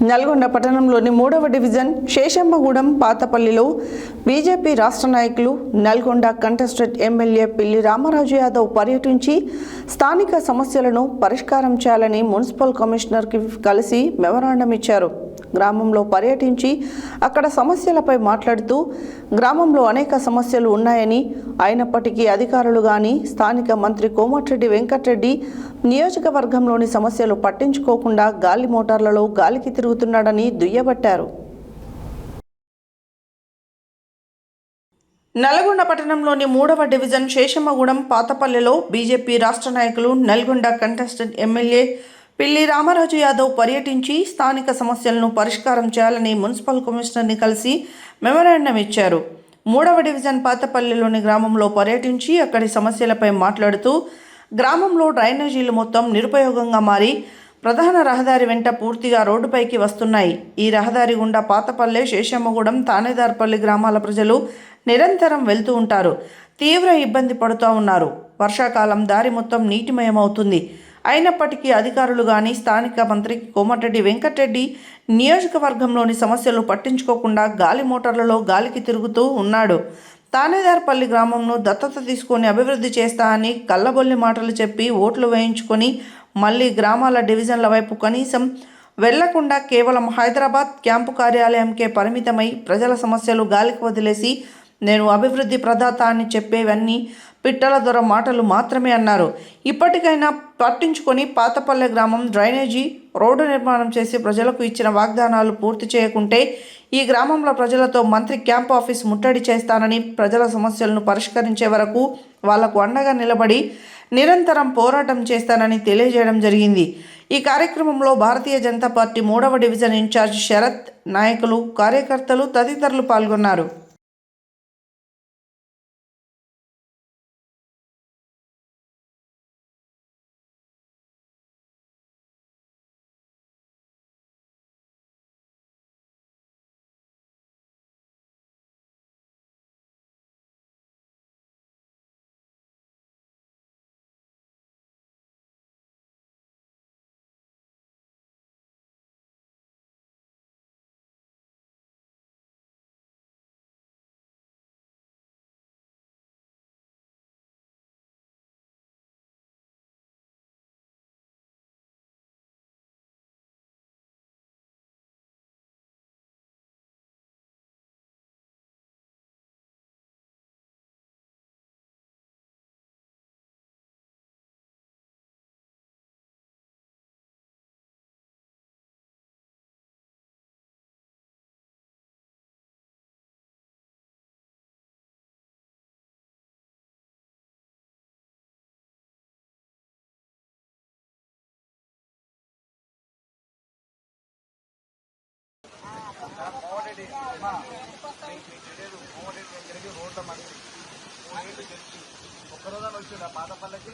నల్గొండ పట్టణంలోని 3వ division Seshammagudem పాతపల్లిలో BJP రాష్ట్ర నాయకులు నల్గొండ కంటెస్టెడ్ ఎమ్మెల్యే పిల్లి రామరాజు యాదవ్ పర్యటించి స్థానిక సమస్యలను పరిష్కారం చేయాలని మున్సిపల్ కమిషనర్కి కలిసి మెమరాండం ఇచ్చారు. గ్రామంలో పర్యటించి అక్కడ సమస్యలపై మాట్లాడుతూ గ్రామంలో అనేక సమస్యలు ఉన్నాయని, అయినప్పటికీ అధికారులు గాని స్థానిక మంత్రి కోమటిరెడ్డి వెంకటరెడ్డి నియోజకవర్గంలోని సమస్యలు పట్టించుకోకుండా గాలి మోటార్లలో గాలికి తిరుగుతున్నాడని దుయ్యబట్టారు. నల్గొండ పట్టణంలోని 3వ డివిజన్ శేషమ్మగూడెం పాతపల్లిలో బీజేపీ రాష్ట్ర నాయకులు నల్గొండ కంటెస్టెడ్ ఎమ్మెల్యే పిల్లి రామరాజు యాదవ్ పర్యటించి స్థానిక సమస్యలను పరిష్కారం చేయాలని మున్సిపల్ కమిషనర్ని కలిసి మెమరాండం ఇచ్చారు. 3వ డివిజన్ పాతపల్లిలోని గ్రామంలో పర్యటించి అక్కడి సమస్యలపై మాట్లాడుతూ గ్రామంలో డ్రైనేజీలు మొత్తం నిరుపయోగంగా మారి ప్రధాన రహదారి వెంట పూర్తిగా రోడ్డుపైకి వస్తున్నాయి. ఈ రహదారి గుండా పాతపల్లె, శేషమ్మగూడెం, తానేదార్పల్లి గ్రామాల ప్రజలు నిరంతరం వెళ్తూ ఉంటారు. తీవ్ర ఇబ్బంది పడుతూ ఉన్నారు. వర్షాకాలం దారి మొత్తం నీటిమయమవుతుంది. అయినప్పటికీ అధికారులు కానీ స్థానిక మంత్రి కోమటిరెడ్డి వెంకటరెడ్డి నియోజకవర్గంలోని సమస్యలు పట్టించుకోకుండా గాలి మోటార్లలో గాలికి తిరుగుతూ ఉన్నాడు. తానేదార్పల్లి గ్రామంను దత్తత తీసుకొని అభివృద్ధి చేస్తా అని కళ్ళబొల్లి మాటలు చెప్పి ఓట్లు వేయించుకొని మళ్ళీ గ్రామాల డివిజన్ల వైపు కనీసం వెళ్లకుండా కేవలం హైదరాబాద్ క్యాంపు కార్యాలయంకే పరిమితమై ప్రజల సమస్యలు గాలికి వదిలేసి నేను అభివృద్ధి ప్రదాత అని చెప్పేవన్నీ పిట్టల దొర మాటలు మాత్రమే అన్నారు. ఇప్పటికైనా పట్టించుకొని పాతపల్లె గ్రామం డ్రైనేజీ రోడ్డు నిర్మాణం చేసి ప్రజలకు ఇచ్చిన వాగ్దానాలు పూర్తి చేయకుంటే ఈ గ్రామంలో ప్రజలతో మంత్రి క్యాంప్ ఆఫీస్ ముట్టడి చేస్తానని, ప్రజల సమస్యలను పరిష్కరించే వరకు వాళ్లకు అండగా నిలబడి నిరంతరం పోరాటం చేస్తానని తెలియజేయడం జరిగింది. ఈ కార్యక్రమంలో భారతీయ జనతా పార్టీ 3వ డివిజన్ ఇన్ఛార్జ్ శరత్, నాయకులు, కార్యకర్తలు తదితరులు పాల్గొన్నారు. ఒక్కరోజు వచ్చిందా పాతపల్లెకి